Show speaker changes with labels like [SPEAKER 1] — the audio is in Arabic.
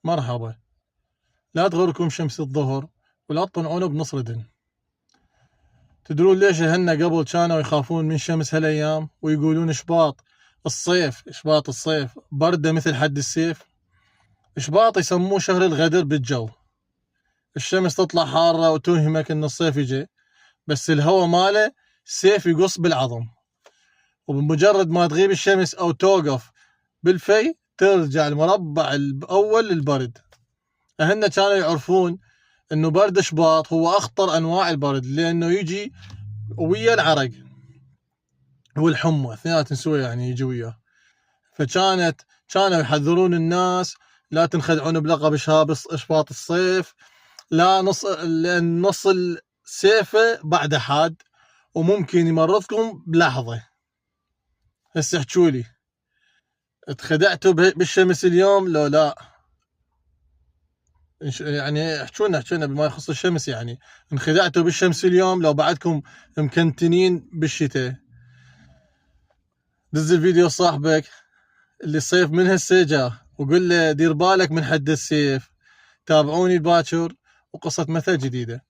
[SPEAKER 1] مرحبا. لا تغركم شمس الظهر ولا تطلعون بنص ردن. تدرون ليش اهلنا قبل كانوا يخافون من شمس هالايام ويقولون اشباط الصيف برده مثل حد السيف؟ اشباط يسموه شهر الغدر بالجو. الشمس تطلع حارة وتوهمك ان الصيف يجي، بس الهوا ماله سيف يقص بالعظم، وبمجرد ما تغيب الشمس او توقف بالفي ترجع المربع الاول للبرد. اهلنا كانوا يعرفون انه برد شباط هو اخطر انواع البرد، لانه يجي ويا العرق والحمى اثنيناتهم سوى، يعني يجي وياه. كانوا يحذرون الناس لا تنخدعون بلقب اشباط الصيف، لان نص السيفه بعد حاد وممكن يمرضكم بلحظه. هسه احجولي، اتخدعتوا بالشمس اليوم لو لا؟ يعني احجونا بما يخص الشمس، يعني انخدعتوا بالشمس اليوم لو بعدكم مكنتنين بالشتاء؟ دز الفيديو صاحبك اللي الصيف من هسه جا وقل له دير بالك من حد السيف. تابعوني باكر وقصة مثل جديدة.